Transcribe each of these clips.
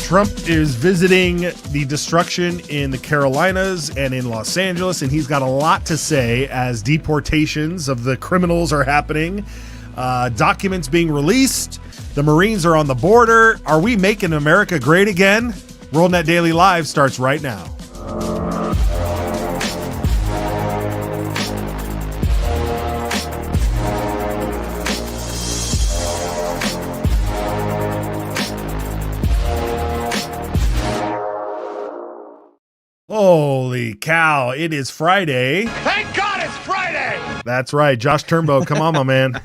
Trump is visiting the destruction in the Carolinas and in Los Angeles, and he's got a lot to say as deportations of the criminals are happening, documents being released, the Marines are on the border. Are we making America great again? WorldNetDaily Live starts right now. Holy cow, it is Friday. Thank God it's Friday! That's right. Josh Turnbow, come on, my man.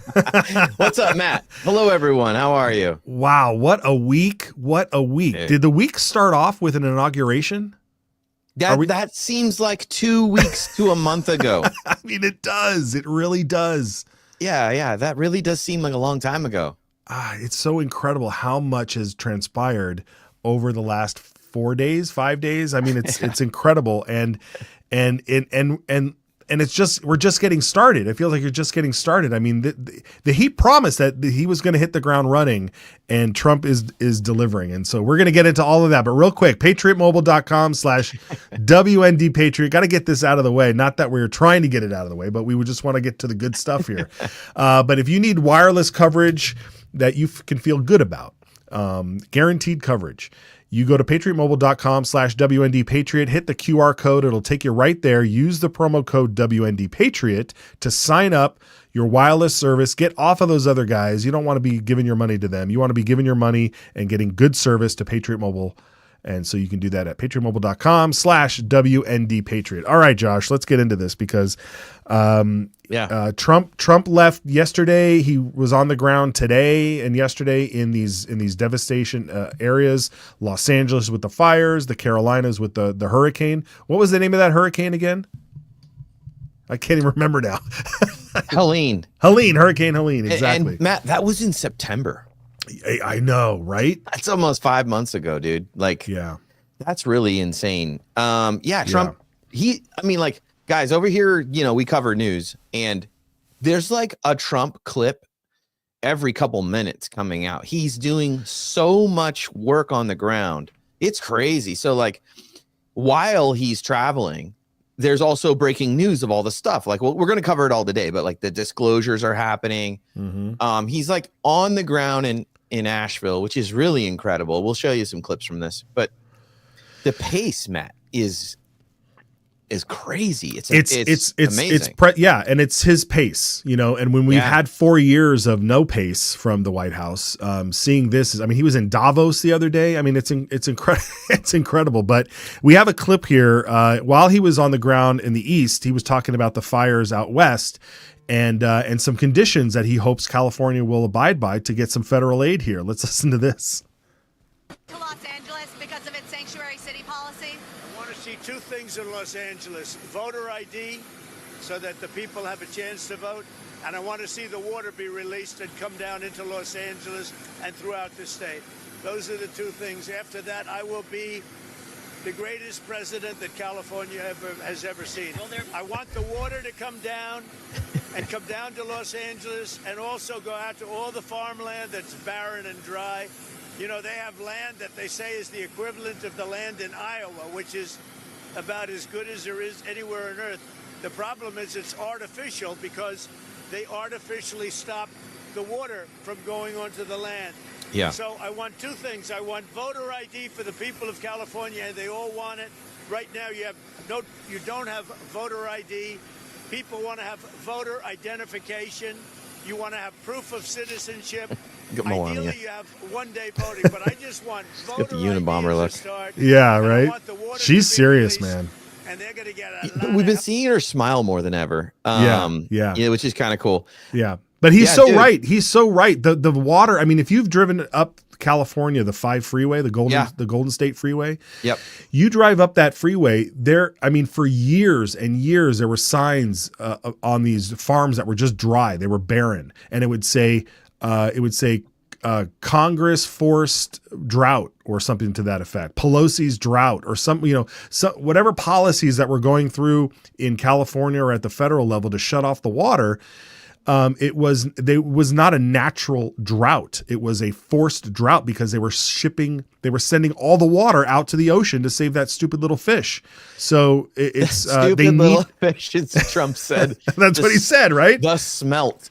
What's up, Matt? Hello, everyone. How are you? Wow, what a week. What a week. Dude. Did the week start off with an inauguration? That seems like 2 weeks to a month ago. I mean, it does. It really does. Yeah. That really does seem like a long time ago. It's so incredible how much has transpired over the last 4 days, 5 days. I mean, it's incredible. And it's just, we're just getting started. It feels like you're just getting started. I mean, he promised that he was going to hit the ground running, and Trump is delivering. And so we're going to get into all of that. But real quick, patriotmobile.com/WNDpatriot. Got to get this out of the way. Not that we're trying to get it out of the way, but we would just want to get to the good stuff here. But if you need wireless coverage that you can feel good about, guaranteed coverage, you go to patriotmobile.com/WNDpatriot, hit the QR code. It'll take you right there. Use the promo code WNDpatriot to sign up your wireless service. Get off of those other guys. You don't want to be giving your money to them. You want to be giving your money and getting good service to Patriot Mobile. And so you can do that at patriotmobile.com/WNDpatriot. All right, Josh, let's get into this because Trump left yesterday. He was on the ground today and yesterday in these devastation areas. Los Angeles with the fires, the Carolinas with the hurricane. What was the name of that hurricane again? I can't even remember now. Hurricane Helene, exactly. And Matt, that was in September. I know, right? That's almost 5 months ago, dude. Like, yeah, that's really insane. Trump, guys over here, we cover news, and there's like a Trump clip every couple minutes coming out. He's doing so much work on the ground. It's crazy. So like, while he's traveling, there's also breaking news of all the stuff. Like, well, we're going to cover it all today, but like the disclosures are happening. Mm-hmm. He's like on the ground in Asheville, which is really incredible. We'll show you some clips from this, but the pace, Matt, is crazy. It's amazing. And it's his pace, and when we've had 4 years of no pace from the White House, seeing this he was in Davos the other day. I mean, it's incredible. It's incredible. But we have a clip here. While he was on the ground in the East, he was talking about the fires out West and some conditions that he hopes California will abide by to get some federal aid here. Let's listen to this. To Los Angeles because of its sanctuary city policy. I want to see two things in Los Angeles: voter ID, so that the people have a chance to vote, and I want to see the water be released and come down into Los Angeles and throughout the state. Those are the two things. After that, I will be the greatest president that California has ever seen. I want the water to come down and come down to Los Angeles, and also go out to all the farmland that's barren and dry. They have land that they say is the equivalent of the land in Iowa, which is about as good as there is anywhere on earth. The problem is it's artificial because they artificially stop the water from going onto the land. Yeah. So I want two things. I want voter ID for the people of California, and they all want it. Right now you don't have voter ID. People want to have voter identification. You want to have proof of citizenship. Ideally, you have one-day voting, but I just want voter the Unabomber look. start. Yeah, right. She's serious, man. And they're going to get We've been seeing her smile more than ever. Which is kind of cool. Yeah. But he's right. He's so right. The water, if you've driven up California, the 5 freeway, the Golden State Freeway. Yep. You drive up that freeway there. For years and years, there were signs on these farms that were just dry. They were barren. And it would say Congress forced drought or something to that effect. Pelosi's drought or whatever policies that were going through in California or at the federal level to shut off the water. it was not a natural drought. It was a forced drought because they were sending all the water out to the ocean to save that stupid little fish. So it's stupid little fish, as Trump said. That's what he said, right? The smelt.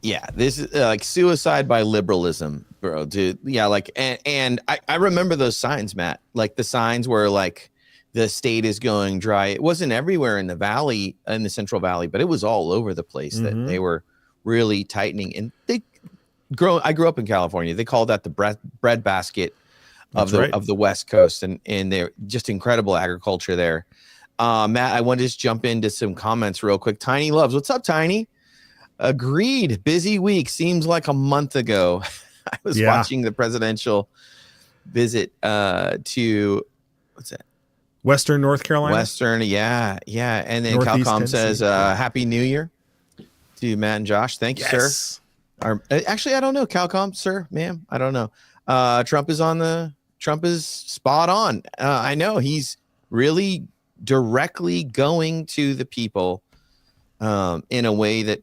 Yeah, this is like suicide by liberalism, bro, dude. Yeah, like, and I remember those signs, Matt. Like the signs were like, the state is going dry. It wasn't everywhere in the valley, in the Central Valley, but it was all over the place that they were really tightening. And I grew up in California. They call that the bread basket of the West Coast, and they're just incredible agriculture there. Matt, I want to just jump into some comments real quick. Tiny Loves, what's up, Tiny? Agreed. Busy week. Seems like a month ago. I was watching the presidential visit to what's that? Western North Carolina. Western, yeah. And then Northeast Calcom Tennessee. says, Happy New Year to Matt and Josh. Thank you, sir. Actually, I don't know. Calcom, sir, ma'am. I don't know. Trump is spot on. I know he's really directly going to the people in a way that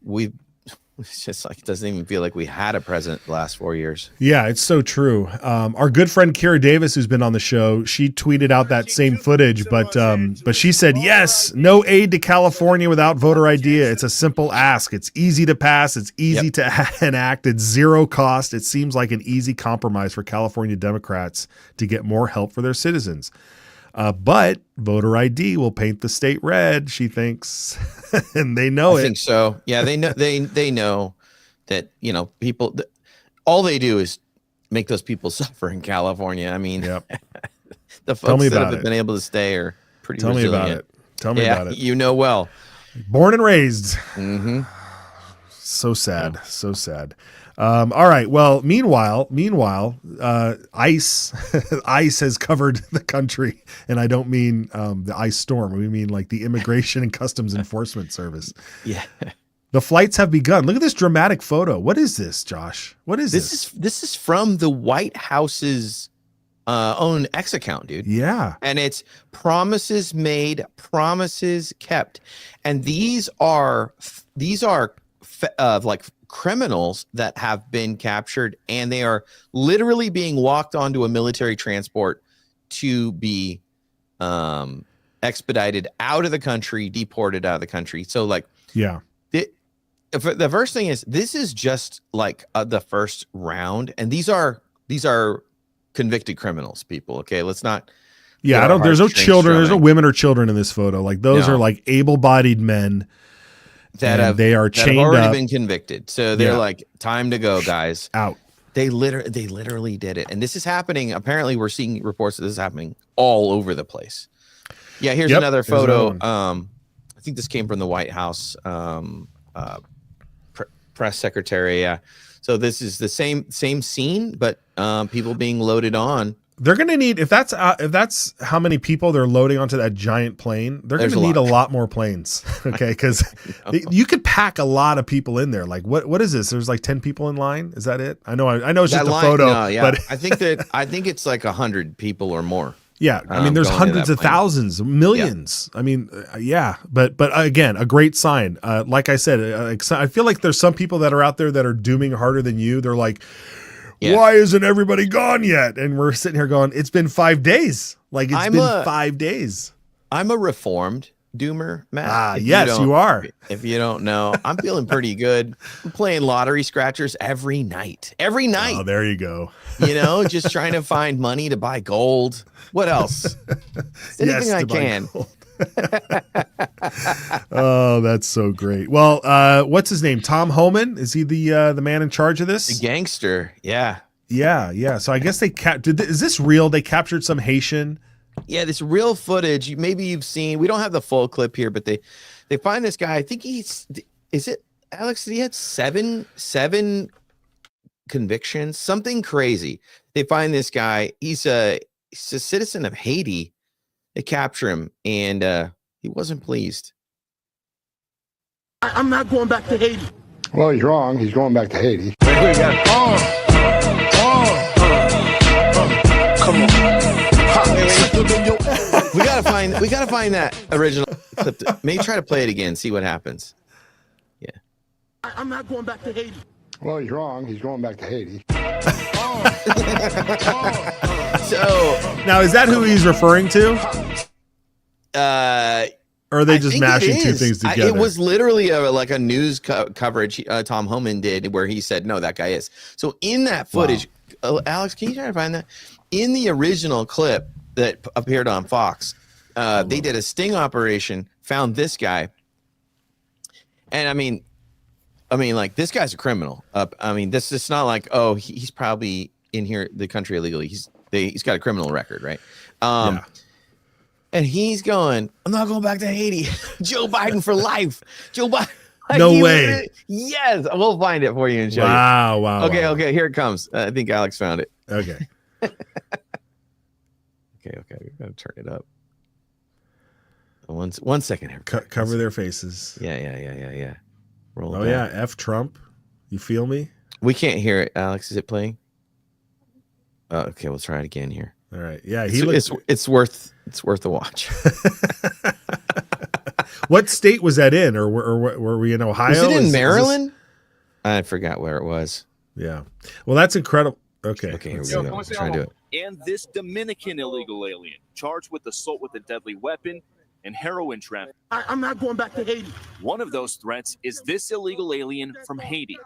it's just like, it doesn't even feel like we had a president the last 4 years. Yeah, it's so true. Our good friend Kara Davis, who's been on the show, she tweeted out that same footage, but she said, yes, no aid to California without voter ID. It's a simple ask. It's easy to pass. It's easy to enact. It's zero cost. It seems like an easy compromise for California Democrats to get more help for their citizens. But voter ID will paint the state red, she thinks, and they know it. I think so. Yeah, they know. They know that, you know, people. All they do is make those people suffer in California. I mean, the folks that have been able to stay are pretty resilient. Tell me about it. Tell me about it. You know well. Born and raised. Mm-hmm. So sad. Yeah. So sad. All right. Well, meanwhile, ice has covered the country, and I don't mean the ice storm. We mean like the Immigration and Customs Enforcement Service. Yeah. The flights have begun. Look at this dramatic photo. What is this, Josh? What is this? This is from the White House's own X account, dude. Yeah. And it's promises made, promises kept, and these are like criminals that have been captured, and they are literally being walked onto a military transport to be expedited out of the country, deported out of the country. So like, the first thing is, this is just like the first round, and these are convicted criminals, people. Okay, let's not. Yeah, there's no children. There's no women or children in this photo. Like those are like able-bodied men. They are chained have already up. been convicted, so they're like, time to go, guys. Out. They literally did it, and this is happening. Apparently, we're seeing reports that this is happening all over the place. Yeah, here's another photo. I think this came from the White House press secretary. Yeah, so this is the same scene, but people being loaded on. They're going to need, if that's how many people they're loading onto that giant plane, they're going to need a lot more planes. Okay, because you could pack a lot of people in there. Like what is this? There's like 10 people in line. Is that it? I know it's just a photo. No, yeah. But I think it's like 100 people or more. Yeah, I mean, there's hundreds of thousands, millions. Yeah. I mean, but again, a great sign. Like I said, I feel like there's some people that are out there that are dooming harder than you. They're like, why isn't everybody gone yet? And we're sitting here going, it's been 5 days. Like it's been 5 days. I'm a reformed doomer, Matt. Yes, you are. If you don't know, I'm feeling pretty good. I'm playing lottery scratchers every night. Oh, there you go. You know, just trying to find money to buy gold. What else? Anything I can. Oh, that's so great. Well, what's his name? Tom Homan? Is he the man in charge of this? The gangster. Yeah. Yeah. So I guess they is this real? They captured some Haitian. Yeah, this real footage. Maybe you've seen. We don't have the full clip here, but they find this guy. I think is it Alex? He had seven convictions, something crazy. They find this guy. He's a citizen of Haiti. They capture him, and he wasn't pleased. I'm not going back to Haiti. Well, he's wrong. He's going back to Haiti. Come on. We gotta find that original clip. Maybe try to play it again. See what happens. Yeah. I'm not going back to Haiti. Well, he's wrong. He's going back to Haiti. So Now, is that who he's referring to? Or are they just mashing two things together? It was literally a news coverage Tom Homan did where he said, no, that guy is. So in that footage, Alex, can you try to find that? In the original clip that appeared on Fox, they did a sting operation, found this guy. And I mean, like, this guy's a criminal. This is not like, oh, he's probably in here, the country illegally. He's got a criminal record, right? Yeah. And he's going, I'm not going back to Haiti. Joe Biden for life. Joe Biden. No way. Yes. We'll find it for you and show you. Wow. Okay. Here it comes. I think Alex found it. Okay. Okay. We got to turn it up. One second here. Cover their faces. Yeah. Roll it back. F Trump. You feel me? We can't hear it, Alex. Is it playing? Okay, we'll try it again here. All right. Yeah, it's worth a watch. What state was that in, or were we in Ohio? Was it in Maryland? I forgot where it was. Yeah. Well, that's incredible. Okay. Here we go. Try to do it. And this Dominican illegal alien charged with assault with a deadly weapon and heroin trafficking. I'm not going back to Haiti. One of those threats is this illegal alien from Haiti.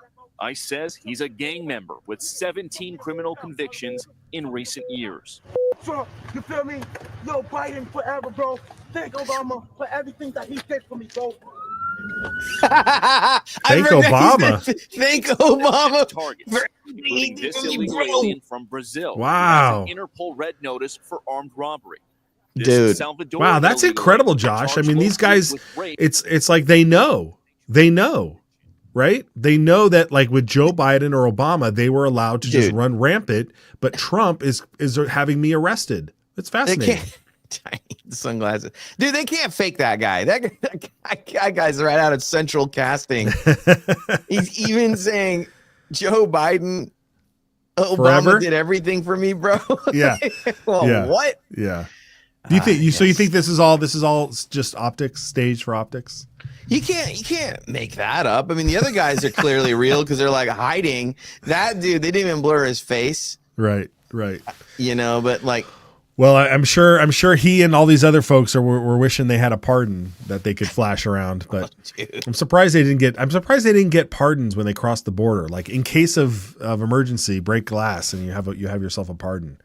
ICE says he's a gang member with 17 criminal convictions in recent years. Trump, you feel me? Yo, Biden forever, bro. Thank Obama for everything that he did for me, bro. Thank Obama. Thank Obama. Targets, including this illegal alien from Brazil. Wow. Interpol red notice for armed robbery. Dude. Wow, that's incredible, Josh. I mean, these guys, it's like they know, right? They know that, like, with Joe Biden or Obama, they were allowed to just run rampant, but Trump is having me arrested. It's fascinating. Tiny sunglasses. Dude, they can't fake that guy. That guy's right out of Central Casting. He's even saying Joe Biden, Obama Forever? did everything for me, bro. Yeah. Well, Yeah. what? Yeah. Do you think so you think this is all just optics, stage for optics? You can't make that up. I mean, the other guys are clearly real because they're like hiding. That dude, they didn't even blur his face. Right. But like, well, I'm sure he and all these other folks were wishing they had a pardon that they could flash around. But I'm surprised they didn't get pardons when they crossed the border. Like, in case of emergency, break glass and you have yourself a pardon.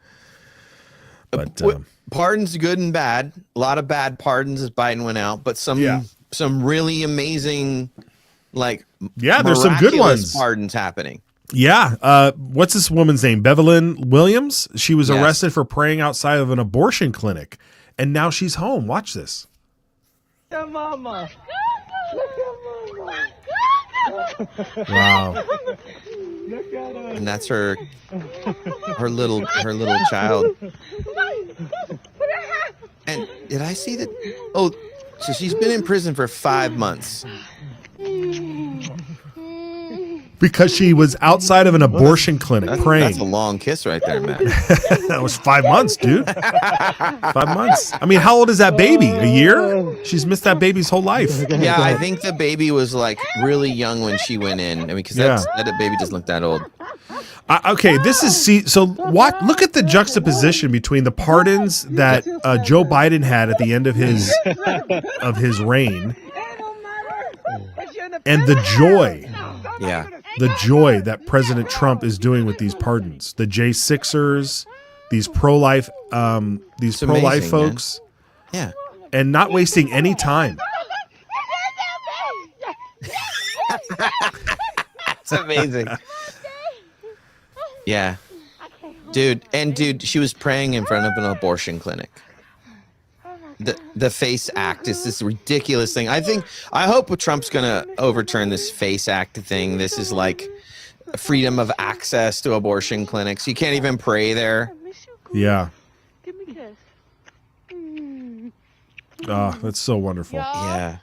But pardons, good and bad. A lot of bad pardons as Biden went out, but some really amazing, like, there's some good ones. Pardons happening. Yeah. What's this woman's name? Bevelyn Williams. She was arrested for praying outside of an abortion clinic, and now she's home. Watch this. Yeah, mama. Wow. And that's her little child. And did I see that? Oh, so she's been in prison for 5 months. Because she was outside of an abortion clinic praying. That's a long kiss right there, man. That was 5 months, dude. 5 months. I mean, how old is that baby? A year? She's missed that baby's whole life. Yeah, I think the baby was like really young when she went in. I mean, because that baby doesn't look that old. Okay, this is look at the juxtaposition between the pardons that Joe Biden had at the end of his reign and the joy. Yeah. The joy that President Trump is doing with these pardons. The J6ers, these pro-life folks. Man. Yeah. And not wasting any time. That's amazing. Yeah. Dude, she was praying in front of an abortion clinic. The FACE Act is this ridiculous thing. I hope Trump's gonna overturn this FACE Act thing. This is like freedom of access to abortion clinics. You can't even pray there. Yeah. Give me a kiss. Oh, that's so wonderful. Yeah.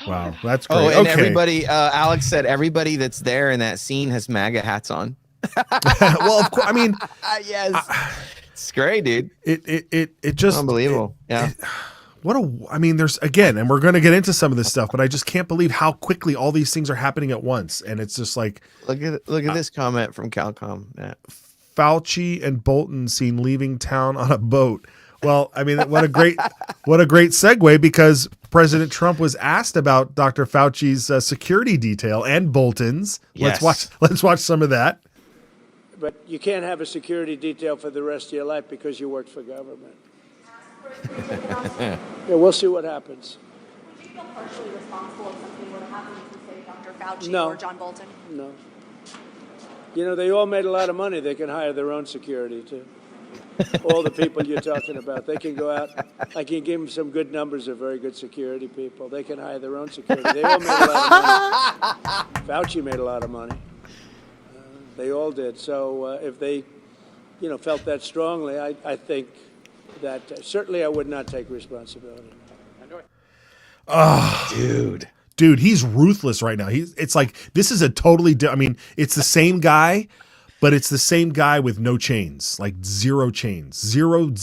Wow, that's great. Oh, and okay. everybody, Alex said everybody that's there in that scene has MAGA hats on. Well, of course. I mean, yes. It's great, dude. It just unbelievable. Yeah. I mean, there's again, and we're going to get into some of this stuff, but I just can't believe how quickly all these things are happening at once. And it's just like, look at this comment from Calcom. Yeah. Fauci and Bolton seen leaving town on a boat. Well, I mean, what a great segue, because President Trump was asked about Dr. Fauci's security detail and Bolton's. Yes. Let's watch some of that. But you can't have a security detail for the rest of your life because you work for government. Yeah, we'll see what happens. Would you feel partially responsible if something were to happen to, say, Dr. Fauci No. or John Bolton? No. You know, they all made a lot of money. They can hire their own security, too. All the people you're talking about, they can go out. I can give them some good numbers of very good security people. They can hire their own security. They all made a lot of money. Fauci made a lot of money. They all did. So if they, felt that strongly, I think that certainly I would not take responsibility. Oh, dude, he's ruthless right now. It's like, this is a totally, I mean, it's the same guy, but it's the same guy with no chains, like zero chains, zero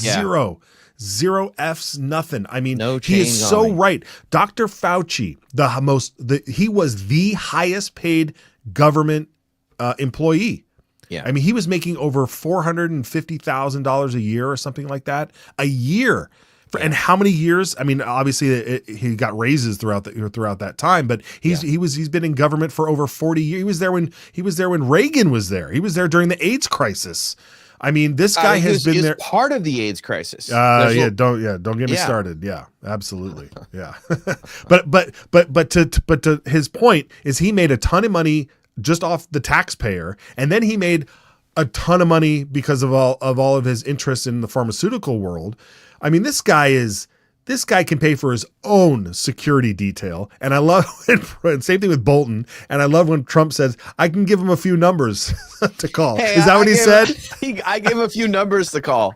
F's, nothing. I mean, no he is so right. Dr. Fauci, he was the highest paid government employee. Yeah. I mean, he was making over $450,000 a year or something like that a year. And how many years? I mean, obviously he got raises throughout that time, but he's been in government for over 40 years. He was there when Reagan was there. He was there during the AIDS crisis. I mean, this guy has been there. Part of the AIDS crisis. Don't get me started. Yeah, absolutely. Yeah. but to his point is, he made a ton of money just off the taxpayer, and then he made a ton of money because of all of his interest in the pharmaceutical world. I mean, this guy can pay for his own security detail. And I love and same thing with Bolton. And I love when Trump says, I can give him a few numbers to call. Hey, is that what he said? I gave him a few numbers to call.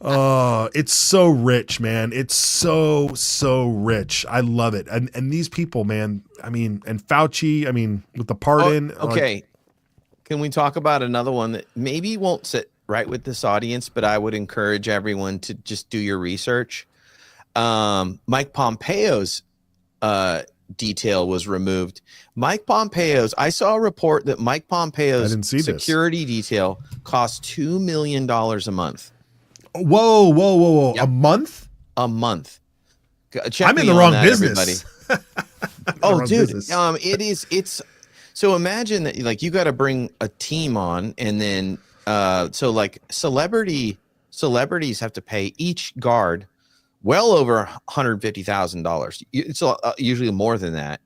Oh, it's so rich, man. It's so rich. I love it. And these people, man, I mean, and Fauci, I mean, with the pardon. Okay. Can we talk about another one that maybe won't sit right with this audience, but I would encourage everyone to just do your research. Mike Pompeo's detail was removed. I saw a report that Mike Pompeo's security detail cost $2 million a month. Whoa. Yep. A month? A month. I'm in the wrong business. Oh, dude. It's so imagine that, like, you got to bring a team on, and then so like celebrities have to pay each guard well over $150,000. It's usually more than that,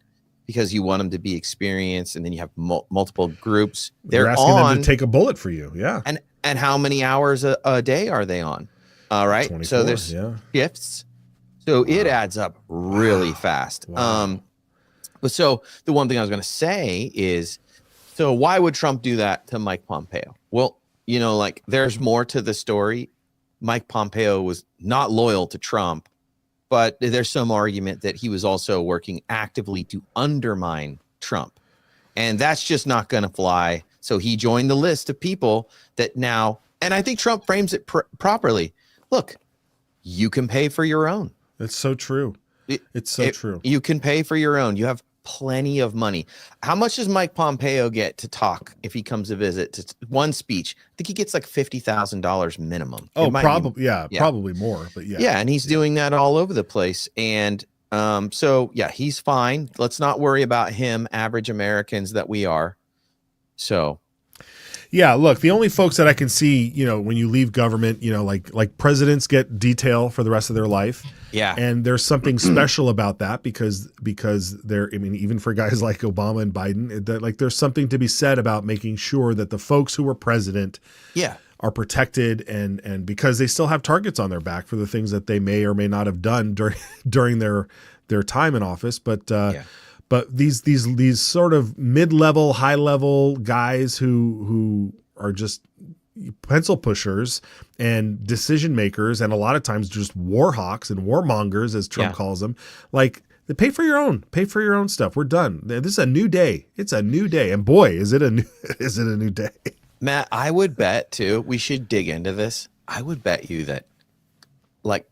because you want them to be experienced, and then you have multiple groups. They're asking them to take a bullet for you. Yeah. And how many hours a day are they on? All right. 24, so there's shifts. So it adds up really fast. Wow. But so the one thing I was going to say is, so why would Trump do that to Mike Pompeo? Well, like, there's more to the story. Mike Pompeo was not loyal to Trump, but there's some argument that he was also working actively to undermine Trump. And that's just not going to fly. So he joined the list of people that now, and I think Trump frames it properly. Look, you can pay for your own. It's so true. It's so true. You can pay for your own. You have plenty of money. How much does Mike Pompeo get to talk if he comes to visit? To one speech, I think he gets like $50,000 minimum. Oh, probably, probably more, but yeah. Yeah, and he's doing that all over the place. And so yeah, he's fine. Let's not worry about him, average Americans that we are. So yeah, look, the only folks that I can see, when you leave government, like presidents get detail for the rest of their life. Yeah. And there's something special about that because they're, I mean, even for guys like Obama and Biden, that, like, there's something to be said about making sure that the folks who were president are protected, and because they still have targets on their back for the things that they may or may not have done during their time in office. But these sort of mid-level, high-level guys who are just pencil pushers and decision makers, and a lot of times just war hawks and warmongers, as Trump calls them, like, pay for your own stuff. We're done. This is a new day. It's a new day, and boy, is it a new day. Matt, I would bet too, we should dig into this. I would bet you that like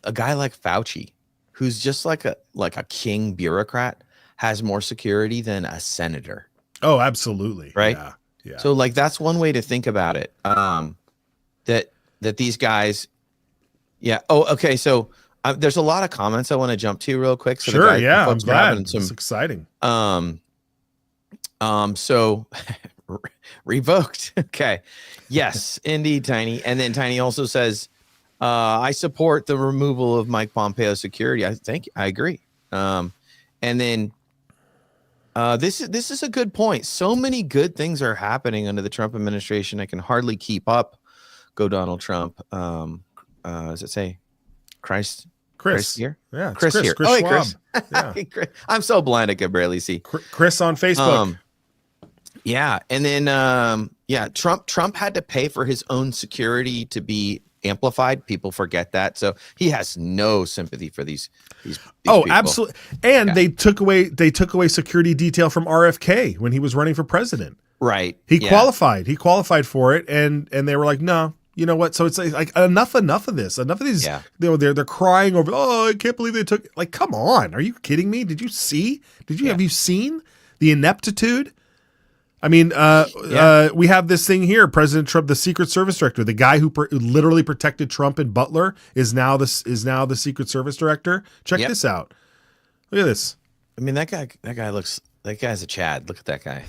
a guy like Fauci, who's just like a king bureaucrat, has more security than a senator. Oh, absolutely. Right. Yeah. So like that's one way to think about it. That these guys. Yeah. Oh, okay. So there's a lot of comments I want to jump to real quick. So sure. I'm glad. It's exciting. So revoked. Okay. Yes, indeed, Tiny. And then Tiny also says, I support the removal of Mike Pompeo's security. I agree. And then this is a good point. So many good things are happening under the Trump administration. I can hardly keep up. Go Donald Trump. Does it say Chris here? Yeah, Chris here. Chris Hey, Schwab. Chris. Yeah. I'm so blind I can barely see. Chris on Facebook. Yeah, and then Trump had to pay for his own security to be amplified. People forget that, so he has no sympathy for these people. Absolutely. And they took away security detail from RFK when he was running for president. Right. He qualified. He qualified for it, and they were like, no. You know what? So it's like enough of this. Enough of these. Yeah. They're crying over. Oh, I can't believe they took. Like, come on. Are you kidding me? Did you see? Have you seen the ineptitude? I mean, we have this thing here. President Trump, the Secret Service director, the guy who literally protected Trump and Butler, is now the Secret Service director. Check this out. Look at this. I mean, that guy's a Chad. Look at that guy.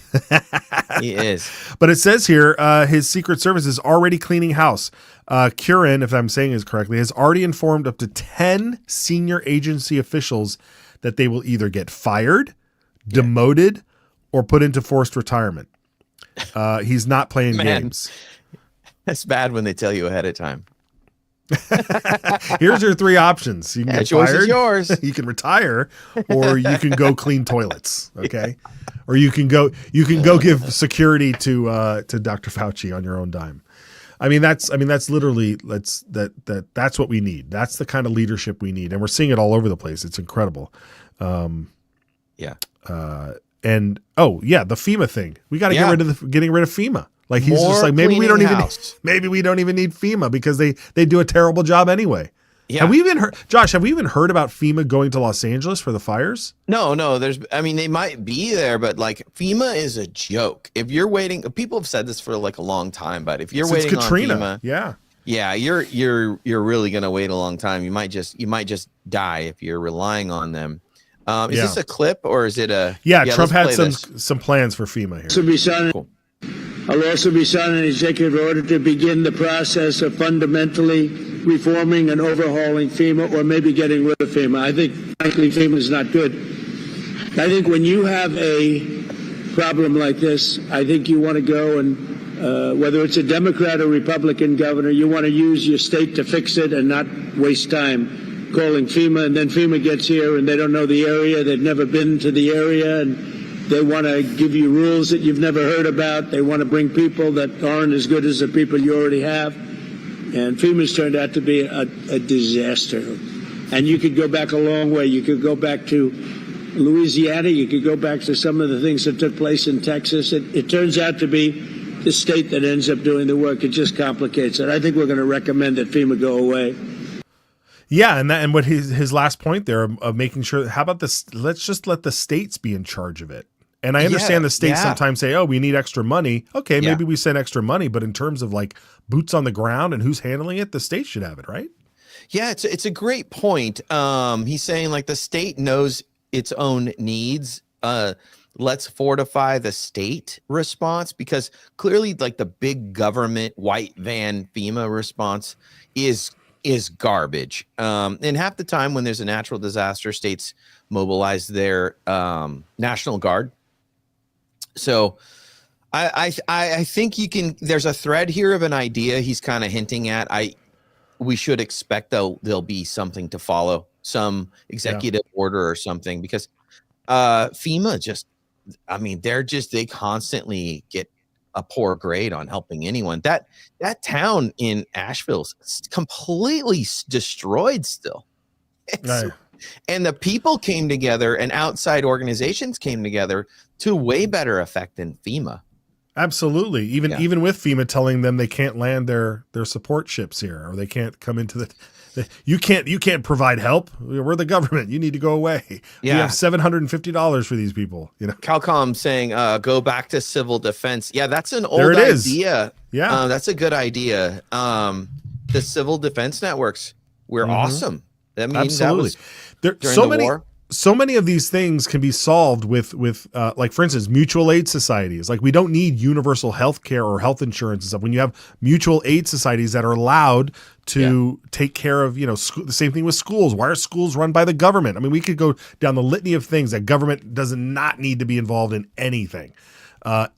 He is. But it says here, his Secret Service is already cleaning house. Curran, if I'm saying this correctly, has already informed up to 10 senior agency officials that they will either get fired, demoted, or put into forced retirement. He's not playing games. That's bad when they tell you ahead of time. Here's your three options. You can get choice fired, is yours. You can retire, or you can go clean toilets. Okay. Or you can go give security to Dr. Fauci on your own dime. That's literally that's what we need. That's the kind of leadership we need. And we're seeing it all over the place. It's incredible. And the FEMA thing. We got to get rid of getting rid of FEMA. Like he's just like, maybe we don't even need FEMA because they do a terrible job anyway. Yeah. Have we even heard about FEMA going to Los Angeles for the fires? No, they might be there, but like FEMA is a joke. If you're waiting, people have said this for like a long time, but if you're waiting Katrina, on FEMA, you're really going to wait a long time. You might just die if you're relying on them. Is this a clip or is it a? Yeah, Trump had some plans for FEMA here. Cool. I'll also be signing an executive order to begin the process of fundamentally reforming and overhauling FEMA, or maybe getting rid of FEMA. I think, frankly, FEMA is not good. I think when you have a problem like this, I think you want to go and, whether it's a Democrat or Republican governor, you want to use your state to fix it and not waste time calling FEMA. And then FEMA gets here and they don't know the area. They've never been to the area. And they want to give you rules that you've never heard about. They want to bring people that aren't as good as the people you already have. And FEMA's turned out to be a disaster. And you could go back a long way. You could go back to Louisiana. You could go back to some of the things that took place in Texas. It turns out to be the state that ends up doing the work. It just complicates it. I think we're going to recommend that FEMA go away. Yeah, and what his last point there of making sure, how about this? Let's just let the states be in charge of it. And I understand the states sometimes say, oh, we need extra money. Okay, maybe we send extra money, but in terms of like boots on the ground and who's handling it, the state should have it, right? Yeah, it's a great point. He's saying like the state knows its own needs. Let's fortify the state response, because clearly like the big government white van FEMA response is garbage. And half the time when there's a natural disaster, states mobilize their National Guard. So I think there's a thread here of an idea he's kind of hinting at. We should expect there'll be something to follow, some executive order or something, because FEMA they constantly get a poor grade on helping anyone. That town in Asheville's completely destroyed still. And the people came together and outside organizations came together to way better effect than FEMA. Absolutely. Even with FEMA telling them they can't land their support ships here, or they can't come into You can't provide help. We're the government. You need to go away. Yeah. We have $750 for these people. Calcom saying, go back to civil defense. Yeah, that's an old There it is. idea. Yeah. That's a good idea. The civil defense networks were awesome. I mean, absolutely. That was during the war. So many of these things can be solved with like, for instance, mutual aid societies. Like, we don't need universal health care or health insurance and stuff. When you have mutual aid societies that are allowed to take care of, the same thing with schools. Why are schools run by the government? I mean, we could go down the litany of things that government does not need to be involved in anything. And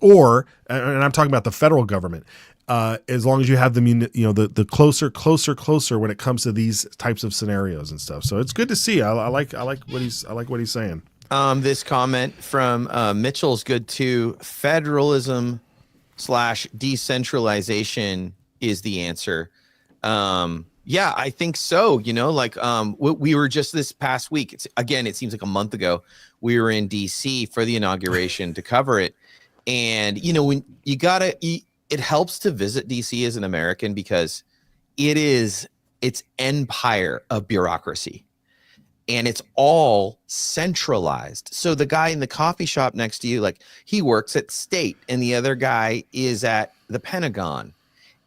I'm talking about the federal government. As long as you have the closer when it comes to these types of scenarios and stuff. So it's good to see. I like what he's saying. This comment from Mitchell's good too. Federalism / decentralization is the answer. Yeah, I think so. We were just this past week. It seems like a month ago. We were in DC for the inauguration to cover it, and when it helps to visit DC as an American because it's empire of bureaucracy and it's all centralized. So the guy in the coffee shop next to you, like, he works at state and the other guy is at the Pentagon,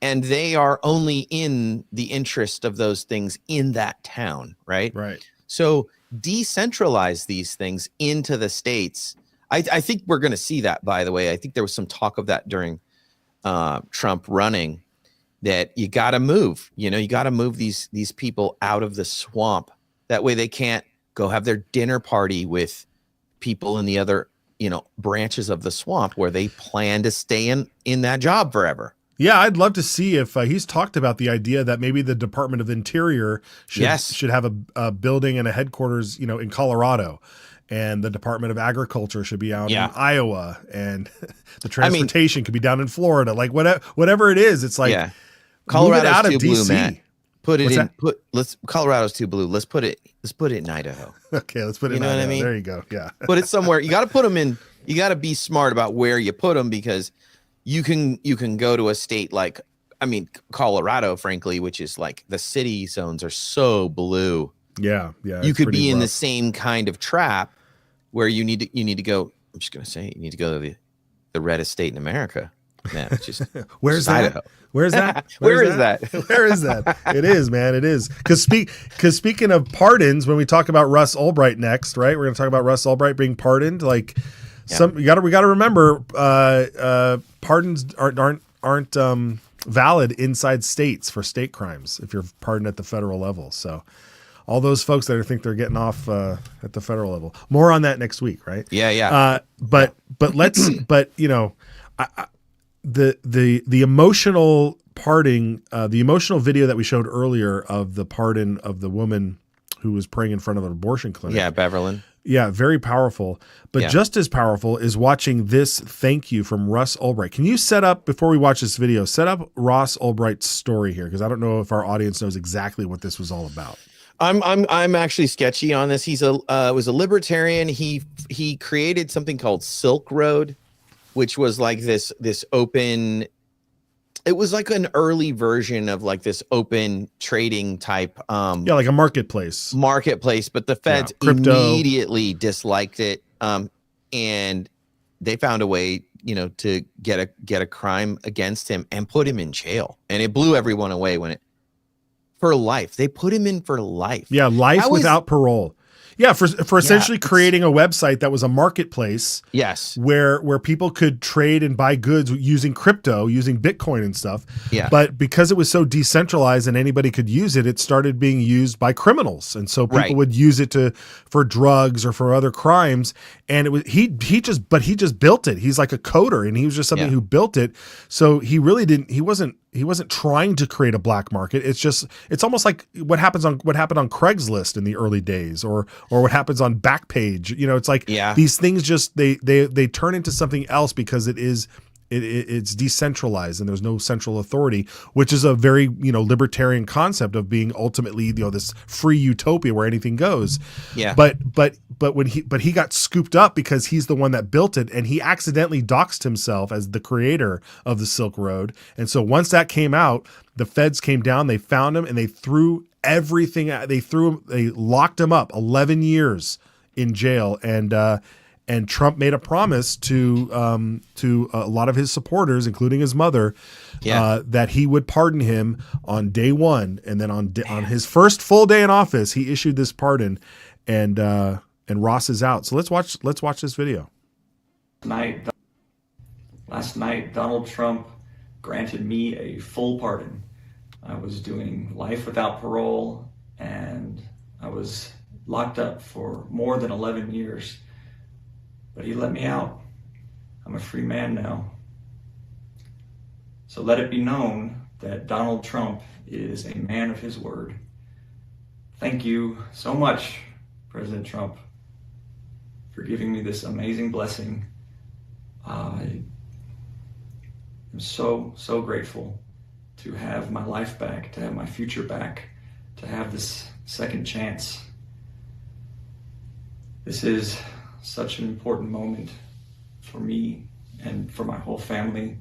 and they are only in the interest of those things in that town. Right. So decentralize these things into the states. I think we're going to see that, by the way. I think there was some talk of that during Trump running, that you got to move, you got to move these people out of the swamp. That way they can't go have their dinner party with people in the other, branches of the swamp where they plan to stay in that job forever. Yeah, I'd love to see if he's talked about the idea that maybe the Department of Interior should have a building and a headquarters, in Colorado. And the Department of Agriculture should be out in Iowa, and the transportation could be down in Florida. Like, whatever it is, it's like, Colorado's move it out of too blue, DC. Matt. Colorado's too blue. Let's put it in Idaho. Okay, let's put it in Idaho. What I mean? There you go. Yeah. Put it somewhere. You got to put them in. You got to be smart about where you put them, because you can go to a state like, Colorado, frankly, which is like the city zones are so blue. Yeah. You could be in the same kind of trap where you need to go. I'm just gonna say, you need to go to the reddest state in America. Man, it's just where's that? Idaho. Where's that? Where is that? Where is that? It is, man. It is. Because speaking of pardons, when we talk about Russ Albright next, right? We're gonna talk about Russ Albright being pardoned. Like, we got to remember, pardons aren't valid inside states for state crimes if you're pardoned at the federal level. So, all those folks that think they're getting off at the federal level. More on that next week, right? Yeah. The emotional parting, the emotional video that we showed earlier of the pardon of the woman who was praying in front of an abortion clinic. Yeah, Beverlyn. Yeah, very powerful. But just as powerful is watching this thank you from Russ Albright. Can you before we watch this video, set up Ross Albright's story here? Because I don't know if our audience knows exactly what this was all about. I'm actually sketchy on this. He's was a libertarian. He created something called Silk Road, which was like this open. It was like an early version of like this open trading type. Like a marketplace. But the feds immediately disliked it, and they found a way, to get a crime against him and put him in jail, and it blew everyone away for life. They put him in for life. Yeah, life without parole. Yeah, for essentially creating a website that was a marketplace. Yes. Where people could trade and buy goods using crypto, using Bitcoin and stuff. Yeah. But because it was so decentralized and anybody could use it, it started being used by criminals. And so people would use it for drugs or for other crimes. And it was he just built it. He's like a coder, and he was just somebody who built it. So he really he wasn't trying to create a black market. It's almost like what happened on Craigslist in the early days, or what happens on Backpage. It's like these things just they turn into something else because it is it's decentralized and there's no central authority, which is a very, libertarian concept of being ultimately, this free utopia where anything goes. Yeah. But when he got scooped up because he's the one that built it, and he accidentally doxed himself as the creator of the Silk Road. And so once that came out, the feds came down, they found him, and they threw everything at, they locked him up 11 years in jail. And Trump made a promise to a lot of his supporters, including his mother, that he would pardon him on day one. And then on his first full day in office, he issued this pardon, and Ross is out. So let's watch this video. Last night, Donald Trump granted me a full pardon. I was doing life without parole, and I was locked up for more than 11 years. But he let me out. I'm a free man now. So let it be known that Donald Trump is a man of his word. Thank you so much, President Trump, for giving me this amazing blessing. I am so grateful to have my life back, to have my future back, to have this second chance. This is such an important moment for me and for my whole family.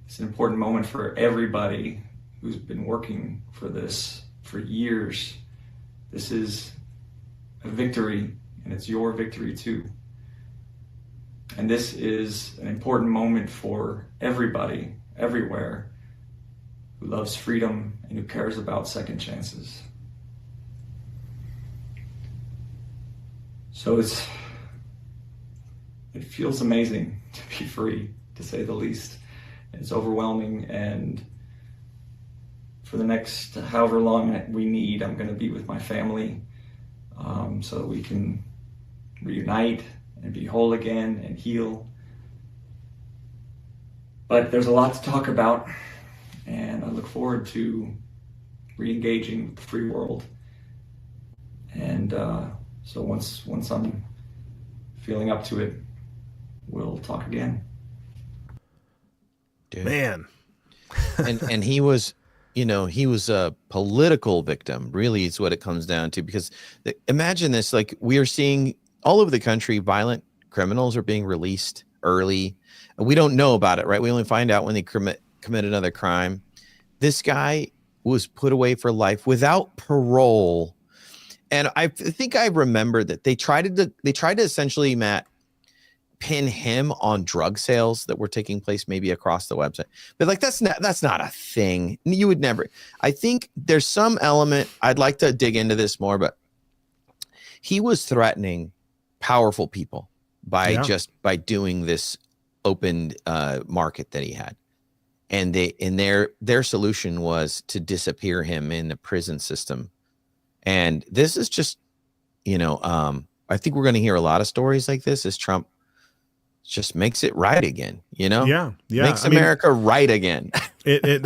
It's an important moment for everybody who's been working for this for years. This is a victory, and it's your victory too. And this is an important moment for everybody, everywhere, who loves freedom and who cares about second chances. So it feels amazing to be free, to say the least. It's overwhelming, and for the next however long we need, I'm going to be with my family so that we can reunite and be whole again and heal. But there's a lot to talk about, and I look forward to re-engaging with the free world. And so once I'm feeling up to it, we'll talk again. Dude. Man. and he was, he was a political victim, really, is what it comes down to. Because imagine this, like, we are seeing all over the country, violent criminals are being released early. And we don't know about it, right? We only find out when they commit another crime. This guy was put away for life without parole. And I think I remember that they tried to essentially, Matt, pin him on drug sales that were taking place maybe across the website. But like, that's not a thing. You would never. I think there's some element, I'd like to dig into this more, but he was threatening powerful people by doing this open market that he had. And their solution was to disappear him in the prison system. And this is just, I think we're going to hear a lot of stories like this as Trump just makes it right again, Yeah. Makes America right again. It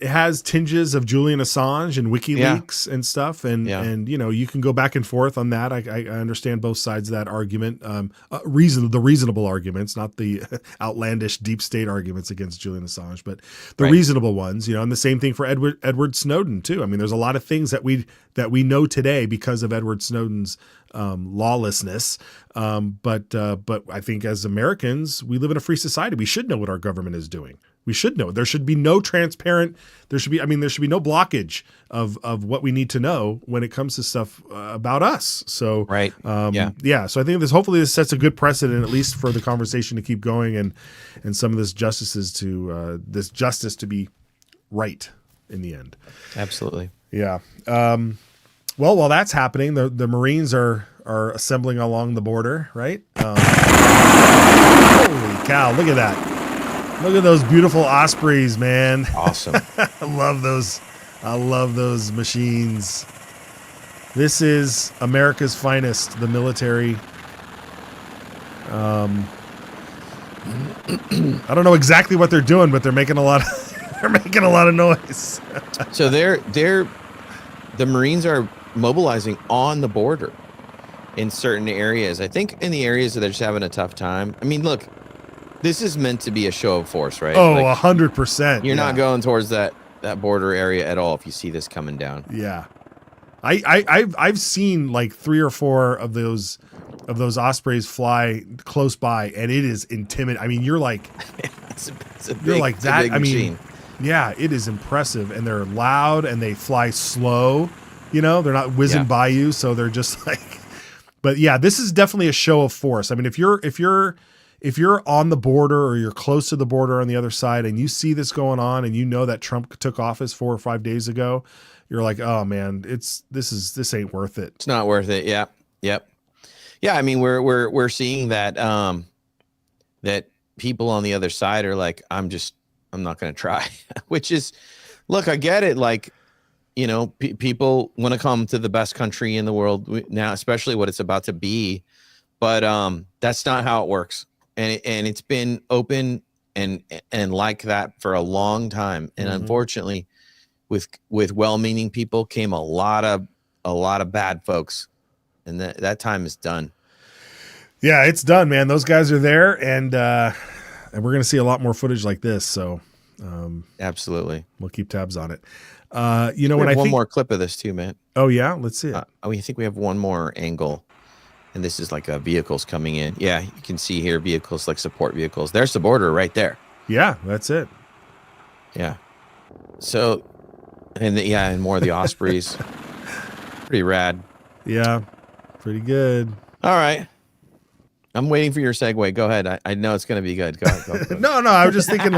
has tinges of Julian Assange and WikiLeaks and stuff. And you can go back and forth on that. I understand both sides of that argument. The reasonable arguments, not the outlandish deep state arguments against Julian Assange, but the reasonable ones, and the same thing for Edward Snowden too. I mean, there's a lot of things that we know today because of Edward Snowden's lawlessness. But I think as Americans, we live in a free society. We should know what our government is doing. We should know. There should be no transparent. There should be no blockage of what we need to know when it comes to stuff about us. So So I think hopefully this sets a good precedent, at least for the conversation to keep going, and some of this justice to be right in the end. Absolutely. Yeah. Well, while that's happening, the Marines are assembling along the border, right? Holy cow! Look at that. Look at those beautiful Ospreys, man. Awesome. I love those machines. This is America's finest, the military. I don't know exactly what they're doing, but they're making a lot of noise. So the Marines are mobilizing on the border in certain areas. I think in the areas that they're just having a tough time. I mean, look, This is meant to be a show of force, right? Oh, 100%. You're not going towards that border area at all if you see this coming down. Yeah. I've seen like 3 or 4 of those ospreys fly close by, and it is intimidating. I mean, you're like, you're like that. I mean, yeah, it is impressive, and they're loud and they fly slow. You know, they're not whizzing by you, so they're just like. But yeah, this is definitely a show of force. I mean, if you're on the border or you're close to the border on the other side, and you see this going on, and you know that Trump took office 4 or 5 days ago, you're like, oh man, this ain't worth it. It's not worth it. Yeah. Yep. Yeah. I mean, we're seeing that, that people on the other side are like, I'm not going to try, which is, look, I get it. Like, you know, people want to come to the best country in the world now, especially what it's about to be, but, that's not how it works. And it's been open and like that for a long time. And unfortunately, with well-meaning people came a lot of bad folks, and that time is done. Yeah, it's done, man. Those guys are there, and we're gonna see a lot more footage like this. So, absolutely, we'll keep tabs on it. You know, we when have I one think more clip of this too, man. Oh yeah, let's see it. I think we have one more angle, and this is like vehicles coming in. Yeah, you can see here vehicles like support vehicles. There's the border right there. Yeah, that's it. Yeah. So. And more of the ospreys. Pretty rad. Yeah, pretty good. All right. I'm waiting for your segue. Go ahead. I know it's going to be good. Go ahead. No, I was just thinking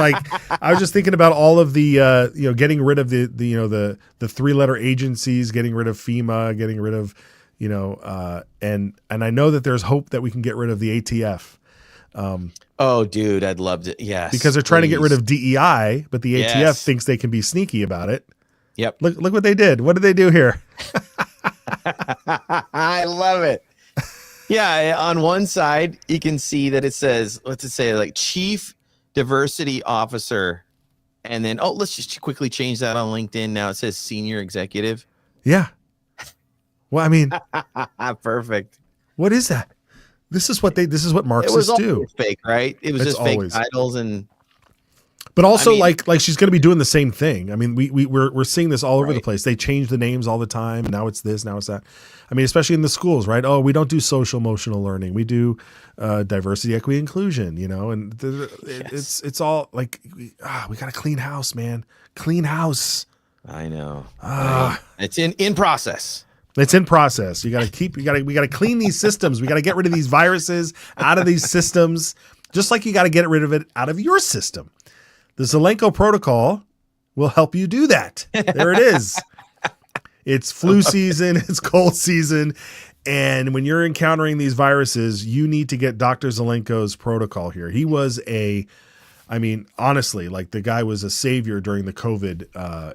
about all of the getting rid of the 3-letter agencies, getting rid of FEMA, getting rid of and I know that there's hope that we can get rid of the ATF. Oh, dude, I'd love to. Yes, because they're trying to get rid of DEI, but the ATF thinks they can be sneaky about it. Yep. Look what they did. What did they do here? I love it. Yeah. On one side, you can see that it says, what's it say? Like Chief Diversity Officer. And then, let's just quickly change that on LinkedIn. Now it says Senior Executive. Yeah. Well, I mean, perfect. What is that? This is what Marxists do. Fake, right? It was just fake titles and. But also, like she's going to be doing the same thing. I mean, we're seeing this all over the place. They change the names all the time. Now it's this, now it's that. I mean, especially in the schools, right? Oh, we don't do social emotional learning. We do diversity, equity, inclusion. You know, and it's all like we got to clean house, man. Clean house. I know. It's in process. It's in process. We got to clean these systems. We got to get rid of these viruses out of these systems, just like you got to get rid of it out of your system. The Zelenko protocol will help you do that. There it is. It's flu season. It's cold season. And when you're encountering these viruses, you need to get Dr. Zelenko's protocol here. He was honestly, like the guy was a savior during the COVID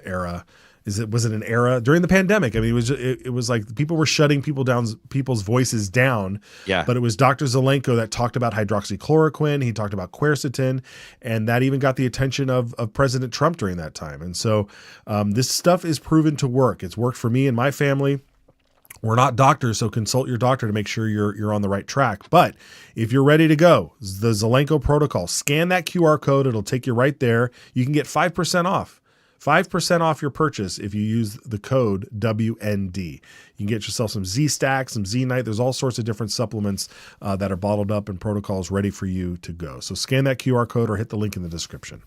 era. Was it an era during the pandemic? I mean, it was like people were shutting people's voices down. Yeah. But it was Dr. Zelenko that talked about hydroxychloroquine. He talked about quercetin, and that even got the attention of President Trump during that time. And so this stuff is proven to work. It's worked for me and my family. We're not doctors, so consult your doctor to make sure you're on the right track. But if you're ready to go, the Zelenko protocol, scan that QR code. It'll take you right there. You can get 5% off. 5% off your purchase if you use the code WND. You can get yourself some Z-Stack, some Z-Night. There's all sorts of different supplements that are bottled up and protocols ready for you to go. So scan that QR code or hit the link in the description.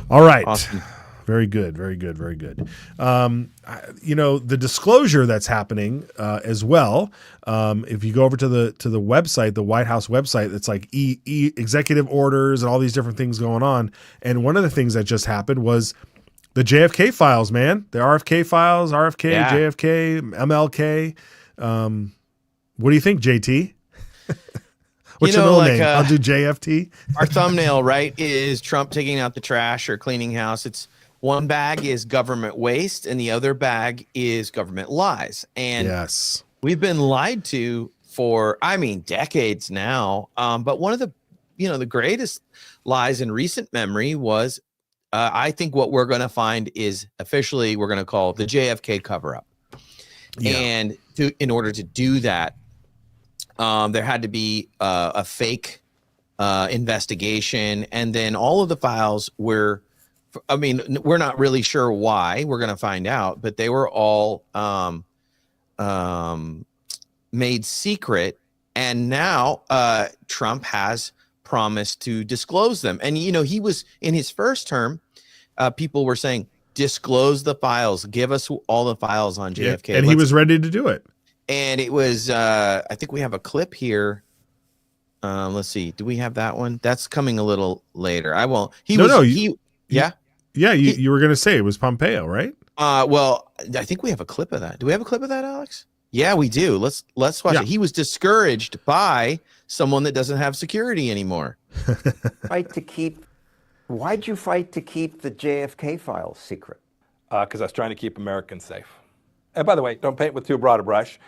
All right. Awesome. Very good. Very good. Very good. The disclosure that's happening as well. If you go over to the website, the White House website, it's like executive orders and all these different things going on. And one of the things that just happened was the JFK files, man. The RFK files, JFK, MLK. What do you think, JT? What's your middle name? I'll do JFT. Our thumbnail, right, is Trump taking out the trash or cleaning house. It's one bag is government waste and the other bag is government lies. And yes, we've been lied to for, decades now. But one of the greatest lies in recent memory was, I think what we're going to find is officially we're going to call the JFK cover-up. Yeah. And in order to do that, there had to be a fake investigation. And then all of the files were, I mean, we're not really sure why. We're going to find out, but they were all made secret. And now Trump has promised to disclose them. And, you know, he was in his first term, people were saying, disclose the files, give us all the files on JFK. Yeah, and he was ready to do it. And it was, I think we have a clip here. Let's see. Do we have that one? That's coming a little later. I won't. You were going to say it was Pompeo, right? Well, I think we have a clip of that. Do we have a clip of that, Alex? Yeah, we do. Let's watch it. He was discouraged by someone that doesn't have security anymore. Why'd you fight to keep the JFK files secret? Because I was trying to keep Americans safe. And by the way, don't paint with too broad a brush.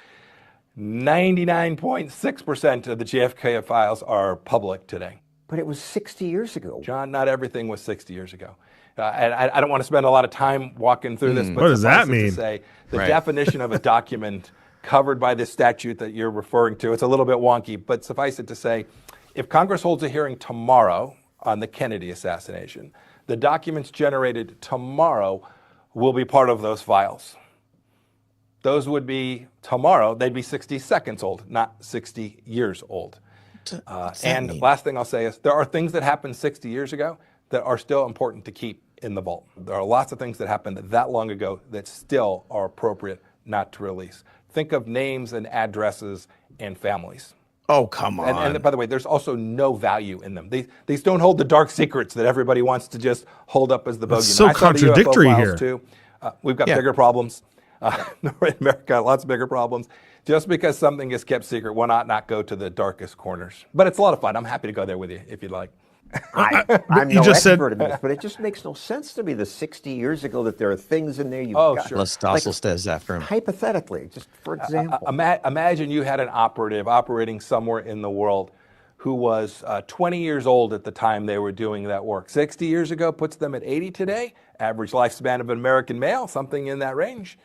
99.6% of the JFK files are public today. But it was 60 years ago. John, not everything was 60 years ago. And I don't want to spend a lot of time walking through this, but what does that mean? To say, the definition of a document covered by this statute that you're referring to, it's a little bit wonky, but suffice it to say, if Congress holds a hearing tomorrow on the Kennedy assassination, the documents generated tomorrow will be part of those files. Those would be tomorrow, they'd be 60 seconds old, not 60 years old. And last thing I'll say is there are things that happened 60 years ago that are still important to keep in the vault. There are lots of things that happened that long ago that still are appropriate not to release. Think of names and addresses and families. Oh, come on. And by the way, there's also no value in them. These don't hold the dark secrets that everybody wants to just hold up as the bogeyman. It's so contradictory here. Too. We've got bigger problems. In America, lots of bigger problems. Just because something is kept secret, why not go to the darkest corners? But it's a lot of fun. I'm happy to go there with you if you'd like. I'm no expert in this, but it just makes no sense to me. The 60 years ago that there are things in there you've got. Sure. Les Stossel stays after him. Hypothetically, just for example. Imagine you had an operative operating somewhere in the world who was 20 years old at the time they were doing that work. 60 years ago puts them at 80 today. Average lifespan of an American male, something in that range.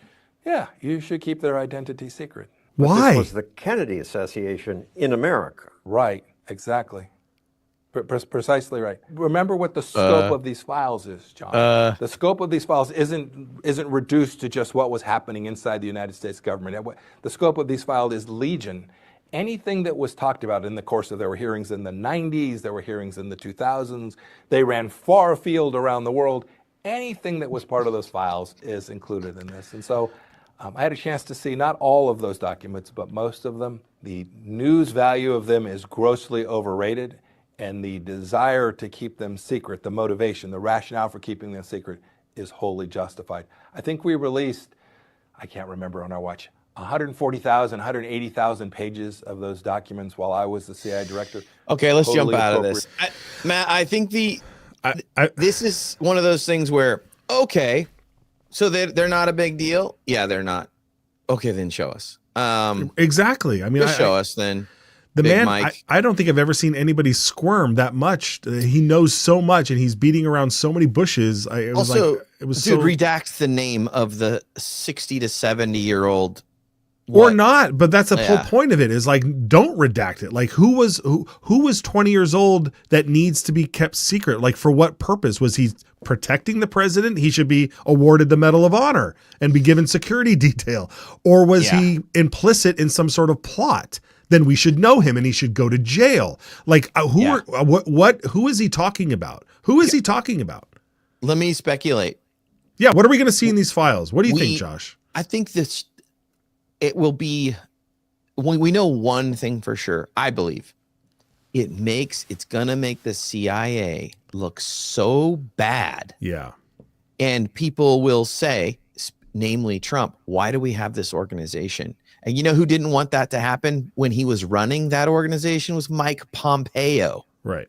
Yeah, you should keep their identity secret. Why? This was the Kennedy assassination in America. Right, exactly. Precisely right. Remember what the scope of these files is, John. The scope of these files isn't reduced to just what was happening inside the United States government. The scope of these files is legion. Anything that was talked about in the course of, there were hearings in the 90s, there were hearings in the 2000s, they ran far afield around the world. Anything that was part of those files is included in this. And so I had a chance to see not all of those documents, but most of them. The news value of them is grossly overrated. And the desire to keep them secret, the motivation, the rationale for keeping them secret is wholly justified. I think we released, I can't remember on our watch, 140,000, 180,000 pages of those documents while I was the CIA director. Okay, let's jump out of this. Matt, I think this is one of those things where, okay, so they're not a big deal? Yeah, they're not. Okay, then show us. Exactly. I mean, show us then. The Big man, I don't think I've ever seen anybody squirm that much. He knows so much, and he's beating around so many bushes. It was redact the name of the 60 to 70-year-old. Or not, but that's the whole point of it is like, don't redact it. Like who was 20 years old that needs to be kept secret? Like for what purpose? Was he protecting the president? He should be awarded the Medal of Honor and be given security detail. Or was he implicit in some sort of plot? Then we should know him and he should go to jail. Like who is he talking about? Who is he talking about? Let me speculate. Yeah. What are we going to see in these files? What do you think, Josh? I think it will be, we know one thing for sure. I believe it's going to make the CIA look so bad. Yeah. And people will say, namely Trump, why do we have this organization? And you know who didn't want that to happen when he was running that organization was Mike Pompeo. Right.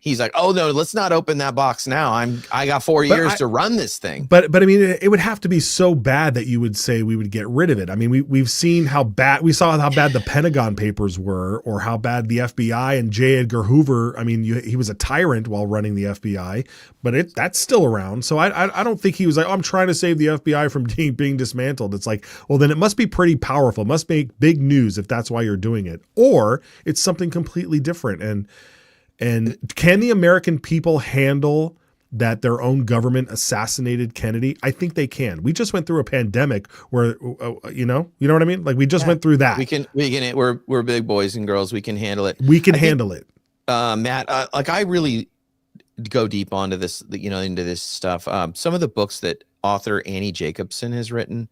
He's like, oh no, let's not open that box now. I got 4 years to run this thing. But I mean, it would have to be so bad that you would say we would get rid of it. I mean, we saw how bad the Pentagon Papers were, or how bad the FBI and J. Edgar Hoover. I mean, he was a tyrant while running the FBI, but that's still around. So I don't think he was like, oh, I'm trying to save the FBI from being dismantled. It's like, well, then it must be pretty powerful. It must make big news if that's why you're doing it, or it's something completely different. And And can the American people handle that their own government assassinated Kennedy? I think they can. We just went through a pandemic where, you know what I mean? Like we just went through that. We're big boys and girls. We can handle it. We can handle it. Matt, like I really go deep onto this, into this stuff. Some of the books that author Annie Jacobson has written,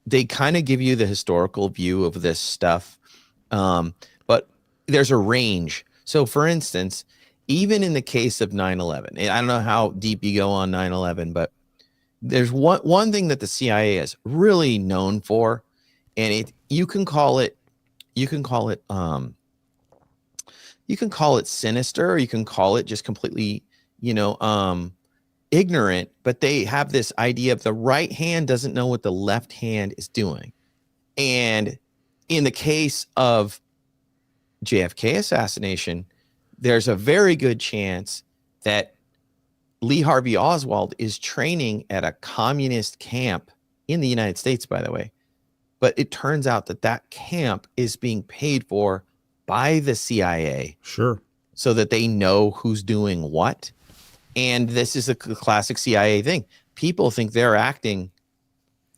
they kind of give you the historical view of this stuff. But there's a range. So for instance, even in the case of 9/11, I don't know how deep you go on 9/11, but there's one thing that the CIA is really known for, and you can call it sinister, or you can call it just completely, ignorant, but they have this idea of the right hand doesn't know what the left hand is doing. And in the case of JFK assassination, there's a very good chance that Lee Harvey Oswald is training at a communist camp in the United States, by the way. But it turns out that camp is being paid for by the CIA. Sure. So that they know who's doing what. And this is a classic CIA thing. People think they're acting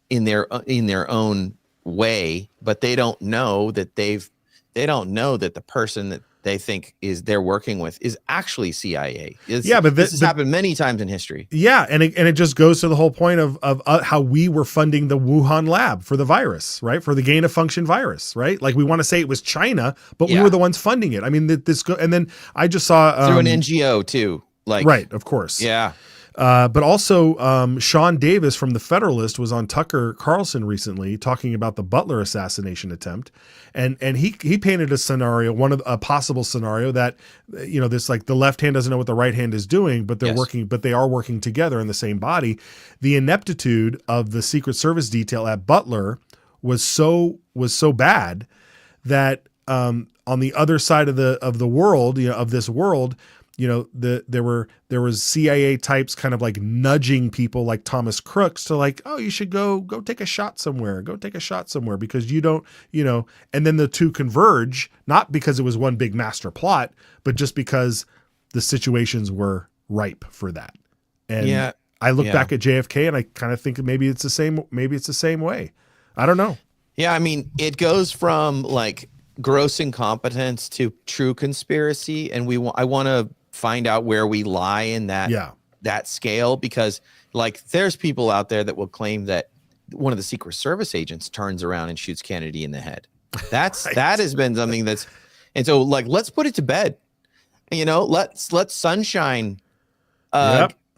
in their own way, but they don't know that the person that they think they're working with is actually CIA. But this has happened many times in history. Yeah, and it just goes to the whole point of how we were funding the Wuhan lab for the virus, right? For the gain of function virus, right? Like we want to say it was China, but we were the ones funding it. I mean, and then I just saw through an NGO too, right, of course, yeah. But also, Sean Davis from The Federalist was on Tucker Carlson recently talking about the Butler assassination attempt, and he painted a scenario, a possible scenario that this like the left hand doesn't know what the right hand is doing, but they are working together in the same body. The ineptitude of the Secret Service detail at Butler was so bad that on the other side of the world, of this world. There was CIA types kind of like nudging people like Thomas Crooks to like, oh, you should go take a shot somewhere, because you don't, and then the two converge, not because it was one big master plot, but just because the situations were ripe for that. And I look back at JFK and I kind of think maybe it's the same way. I don't know. Yeah. I mean, it goes from like gross incompetence to true conspiracy. And I want to find out where we lie in that scale, because like there's people out there that will claim that one of the Secret Service agents turns around and shoots Kennedy in the head. That has been something and so like let's put it to bed. Let Sunshine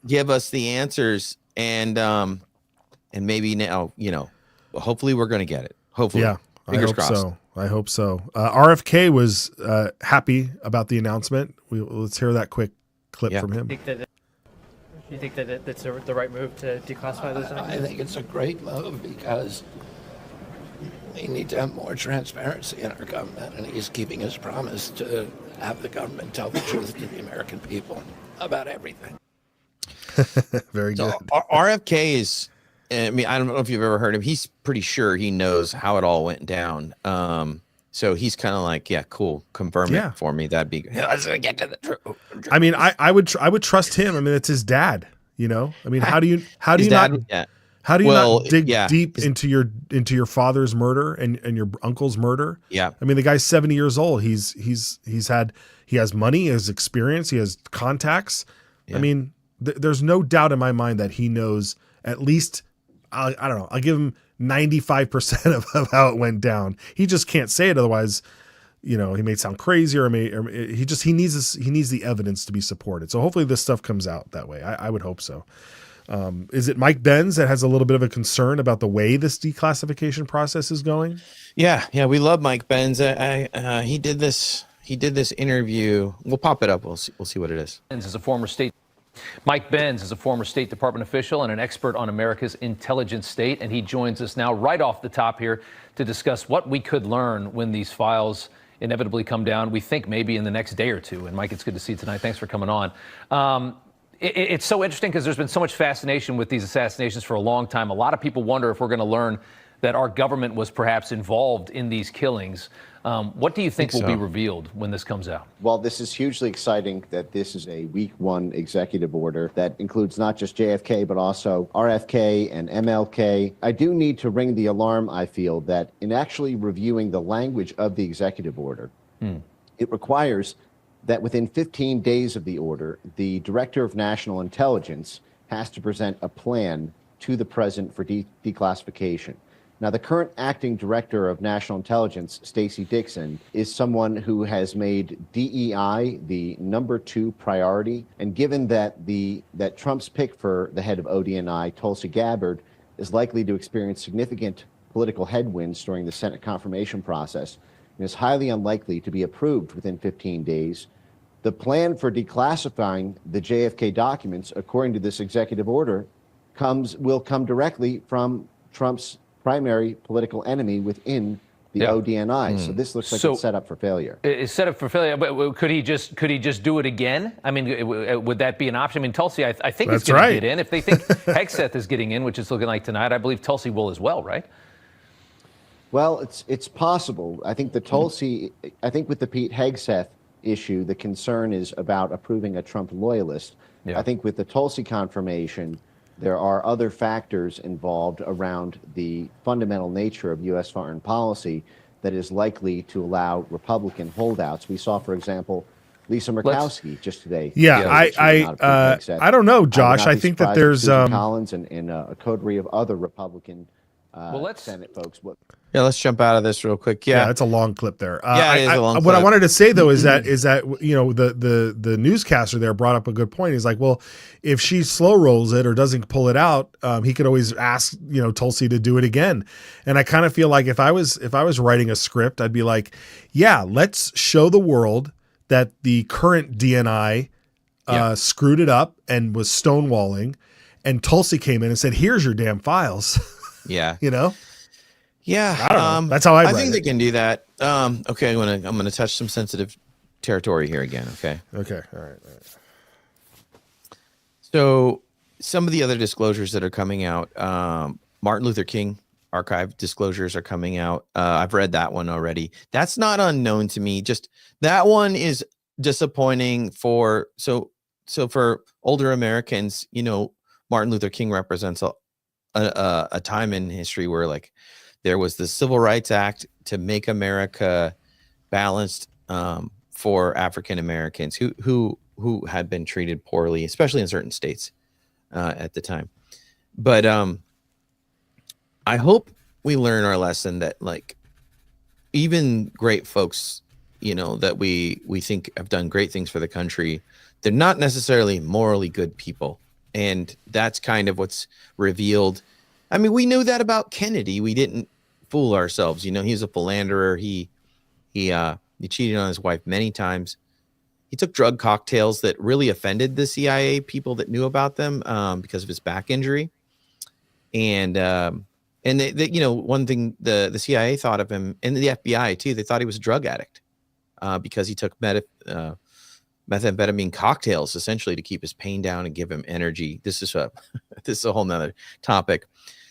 give us the answers, and maybe now hopefully we're gonna get it. Hopefully, fingers crossed. I hope so. RFK was happy about the announcement. Let's hear that quick clip from him. You think that it's the right move to declassify those? I think it's a great move because we need to have more transparency in our government, and he's keeping his promise to have the government tell the truth to the American people about everything. Very good. RFK is. I mean, I don't know if you've ever heard him. He's pretty sure he knows how it all went down. So he's kind of like, yeah, cool. Confirm it for me. That'd be good. Let's get to the truth. I mean, I would trust him. I mean, it's his dad. I mean, how do you not dig deep into your father's murder and your uncle's murder? Yeah. I mean, the guy's 70 years old. He has money, he has experience, he has contacts. Yeah. I mean, there's no doubt in my mind that he knows at least. I don't know. I'll give him 95% of how it went down. He just can't say it. Otherwise, he may sound crazy or he needs the evidence to be supported. So hopefully this stuff comes out that way. I would hope so. Is it Mike Benz that has a little bit of a concern about the way this declassification process is going? Yeah. We love Mike Benz. He did this interview. We'll pop it up. We'll see what it is. As a former Mike Benz is a former State Department official and an expert on America's intelligence state, and he joins us now right off the top here to discuss what we could learn when these files inevitably come down. We think maybe in the next day or two. And Mike, it's good to see you tonight. Thanks for coming on. It's so interesting because there's been so much fascination with these assassinations for a long time. A lot of people wonder if we're going to learn that our government was perhaps involved in these killings. What do you think will be revealed when this comes out? Well, this is hugely exciting that this is a week one executive order that includes not just JFK, but also RFK and MLK. I do need to ring the alarm, I feel, that in actually reviewing the language of the executive order, it requires that within 15 days of the order, the Director of National Intelligence has to present a plan to the President for declassification. Now, the current acting Director of National Intelligence, Stacey Dixon, is someone who has made DEI the #2 priority. And given that that Trump's pick for the head of ODNI, Tulsi Gabbard, is likely to experience significant political headwinds during the Senate confirmation process, and is highly unlikely to be approved within 15 days, the plan for declassifying the JFK documents, according to this executive order, will come directly from Trump's primary political enemy within the ODNI. So this looks like it's set up for failure. It's set up for failure, but could he just do it again? I mean, would that be an option? I mean, Tulsi, I think he's going to get in. If they think Hegseth is getting in, which it's looking like tonight, I believe Tulsi will as well, right? Well, it's possible. I think I think with the Pete Hegseth issue, the concern is about approving a Trump loyalist. I think with the Tulsi confirmation, there are other factors involved around the fundamental nature of U.S. foreign policy that is likely to allow Republican holdouts. We saw, for example, Lisa Murkowski just today. I don't know, Josh. I think that there's Collins and a coterie of other Republican Senate folks. Yeah, let's jump out of this real quick. Yeah, it's a long clip there. It is a long clip. What I wanted to say though is that the newscaster there brought up a good point. He's like, well, if she slow rolls it or doesn't pull it out, he could always ask Tulsi to do it again. And I kind of feel like if I was writing a script, I'd be like, yeah, let's show the world that the current DNI screwed it up and was stonewalling, and Tulsi came in and said, "Here's your damn files." Yeah, Yeah, I don't know. That's how I think they can do that. Okay, I'm gonna touch some sensitive territory here again. Okay. All right. So some of the other disclosures that are coming out, Martin Luther King archive disclosures are coming out. I've read that one already. That's not unknown to me. Just that one is disappointing for older Americans. Martin Luther King represents a time in history where there was the Civil Rights Act to make America balanced for African Americans who had been treated poorly, especially in certain states at the time. But I hope we learn our lesson that even great folks, that we think have done great things for the country, they're not necessarily morally good people. And that's kind of what's revealed. I mean, we knew that about Kennedy. We didn't fool ourselves. He was a philanderer. He cheated on his wife many times. He took drug cocktails that really offended the CIA people that knew about them because of his back injury. And they, one thing the CIA thought of him, and the FBI too, they thought he was a drug addict because he took methamphetamine cocktails essentially to keep his pain down and give him energy. This is a whole nother topic.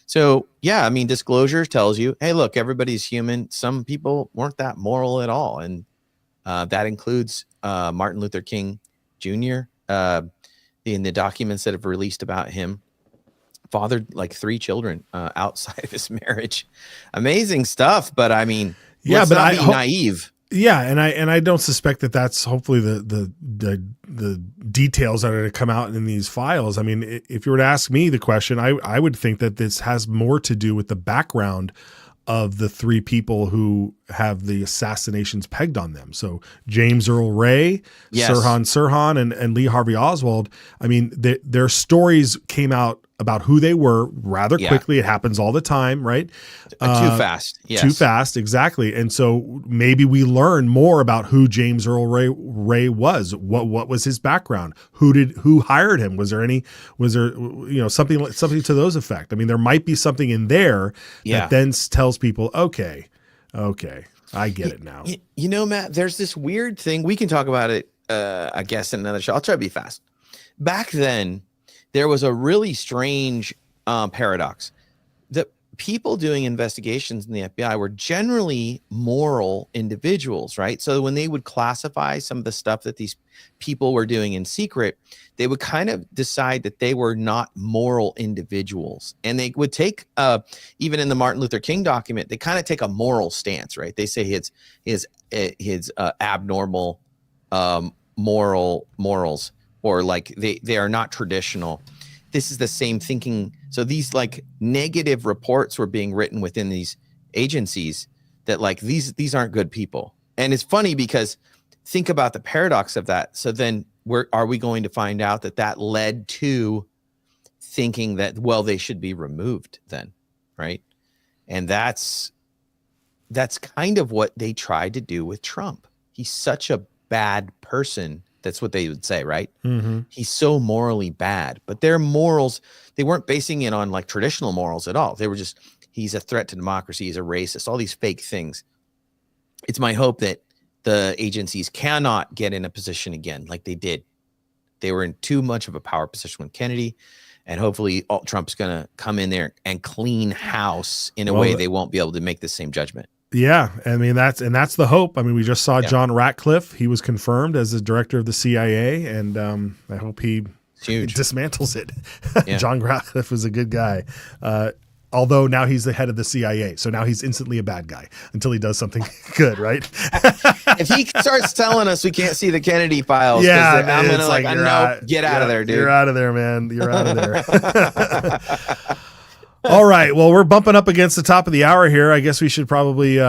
So yeah, I mean, disclosure tells you, hey, look, everybody's human. Some people weren't that moral at all, and that includes Martin Luther King Jr. In the documents that have released about him, fathered 3 children outside of his marriage. Amazing stuff, but I mean, let's not be naive. Yeah, and I don't suspect that that's hopefully the details that are going to come out in these files. I mean, if you were to ask me the question, I would think that this has more to do with the background of the 3 people who have the assassinations pegged on them. So James Earl Ray, Sirhan Sirhan, and Lee Harvey Oswald. I mean, their stories came out about who they were rather quickly. It happens all the time, right? Too fast. Yes. Too fast, exactly. And so maybe we learn more about who James Earl Ray was. What was his background? Who hired him? Was there something to those effect? I mean, there might be something in there that then tells people, okay, I get it now. Matt, there's this weird thing. We can talk about it, I guess, in another show. I'll try to be fast. Back then, there was a really strange paradox. people doing investigations in the FBI were generally moral individuals, right? So when they would classify some of the stuff that these people were doing in secret, they would kind of decide that they were not moral individuals. And they would take, even in the Martin Luther King document, they kind of take a moral stance, right? They say his abnormal morals, or like they are not traditional. This is the same thinking. So these like negative reports were being written within these agencies that like these aren't good people. And it's funny because think about the paradox of that. So then are we going to find out that led to thinking that, well, they should be removed then, right? And that's kind of what they tried to do with Trump. He's such a bad person. That's what they would say, right? Mm-hmm. He's so morally bad, but their morals, they weren't basing it on like traditional morals at all. They were just, he's a threat to democracy. He's a racist, all these fake things. It's my hope that the agencies cannot get in a position again like they did. They were in too much of a power position with Kennedy, and hopefully Trump's going to come in there and clean house in a way they won't be able to make the same judgment. Yeah, I mean that's the hope. I mean, we just saw John Ratcliffe; he was confirmed as the director of the CIA, and I hope he dismantles it. Yeah. John Ratcliffe was a good guy, although now he's the head of the CIA, so now he's instantly a bad guy until he does something good, right? If he starts telling us we can't see the Kennedy files, yeah, I'm gonna like, no, get out of there, dude. You're out of there, man. You're out of there. All right. Well, we're bumping up against the top of the hour here. I guess we should probably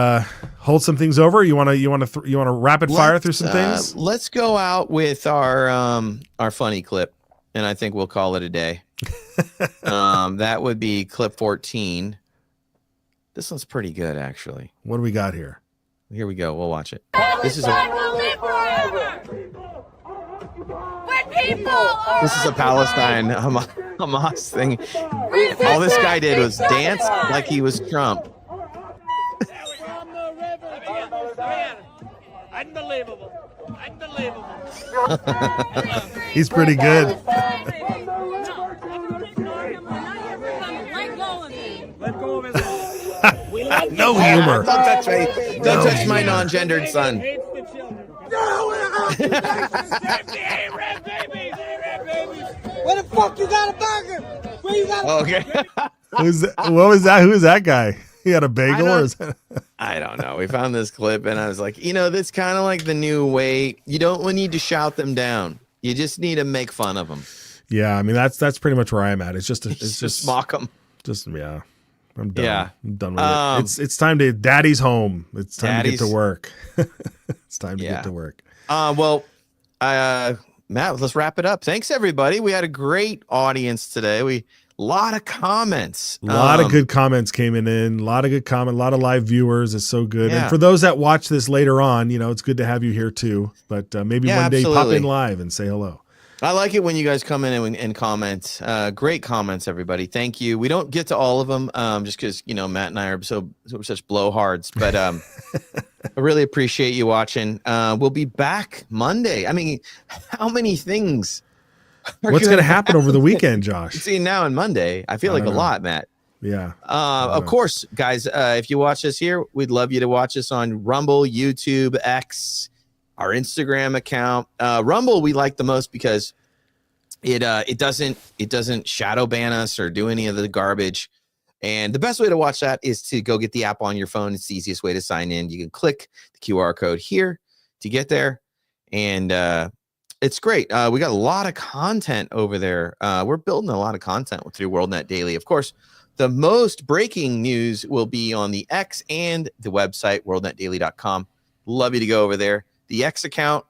hold some things over. You want to rapid fire through some things? Let's go out with our funny clip, and I think we'll call it a day. That would be clip 14. This one's pretty good, actually. What do we got here? Here we go. We'll watch it. This is a Palestine Hamas thing. All this guy did was dance like he was Trump. Unbelievable. He's pretty good. No humor. Don't touch my non-gendered son. Where the fuck you got a burger? Where you got Okay. What was that? Who was that guy? He had a bagel or is that? I don't know. We found this clip and I was like, that's kind of like the new way. You don't need to shout them down. You just need to make fun of them. Yeah, I mean that's pretty much where I'm at. It's just mock them. I'm done. Yeah. I'm done with it. It's time to Daddy's home. It's time to get to work. It's time to get to work. Matt, let's wrap it up. Thanks everybody. We had a great audience today. A lot of comments. A lot of good comments came in. A lot of good comment. A lot of live viewers. It's so good. Yeah. And for those that watch this later on, it's good to have you here too. But maybe one day pop in live and say hello. I like it when you guys come in and comment. Great comments, everybody. Thank you. We don't get to all of them just because, Matt and I are such blowhards. But I really appreciate you watching. We'll be back Monday. I mean, how many things? What's going to happen over the weekend, Josh? See, now on Monday, I feel like a lot, Matt. Yeah. Of course, guys, if you watch us here, we'd love you to watch us on Rumble, YouTube, X, our Instagram account. Rumble we like the most because it doesn't shadow ban us or do any of the garbage. And the best way to watch that is to go get the app on your phone. It's the easiest way to sign in. You can click the QR code here to get there. And it's great. We got a lot of content over there. We're building a lot of content through WorldNetDaily. Of course, the most breaking news will be on the X and the website, worldnetdaily.com. Love you to go over there. The X account,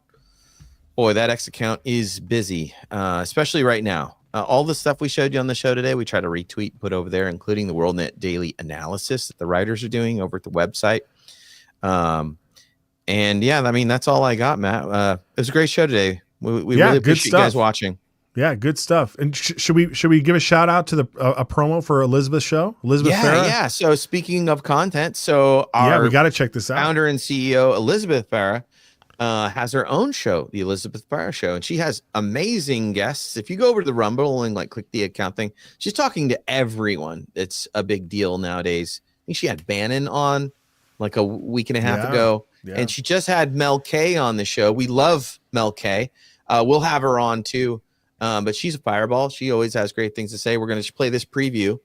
boy, that X account is busy, especially right now. All the stuff we showed you on the show today, we try to retweet and put over there, including the WorldNetDaily analysis that the writers are doing over at the website. And yeah, I mean, that's all I got, Matt. It was a great show today. We really appreciate you guys watching. Yeah, good stuff. And should we give a shout out to a promo for Elizabeth's show? Elizabeth Farah? Yeah. So speaking of content, we got to check this out. Founder and CEO Elizabeth Farah has her own show, the Elizabeth Barr Show, and she has amazing guests. If you go over to the Rumble and like click the account thing, she's talking to everyone. It's a big deal nowadays. I think she had Bannon on like a week and a half ago, and she just had Mel K on the show. We love Mel K. We'll have her on too, but she's a fireball. She always has great things to say. We're going to play this preview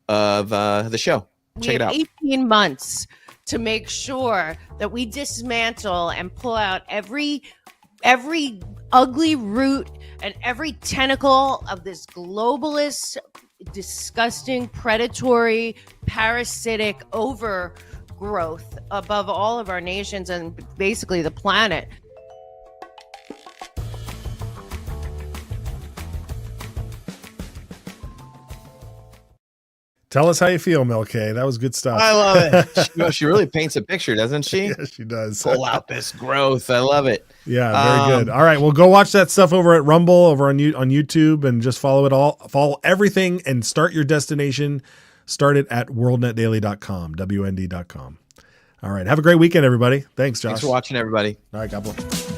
of the show. Check it out. 18 months to make sure that we dismantle and pull out every ugly root and every tentacle of this globalist, disgusting, predatory, parasitic overgrowth above all of our nations and basically the planet. Tell us how you feel, Mel K. That was good stuff. I love it. She really paints a picture, doesn't she? Yeah, she does. Pull out this growth. I love it. Yeah, very good. All right, well, go watch that stuff over at Rumble, over on YouTube, and just follow it all. Follow everything and start your destination. Start it at worldnetdaily.com, WND.com. All right, have a great weekend, everybody. Thanks, Josh. Thanks for watching, everybody. All right, God bless.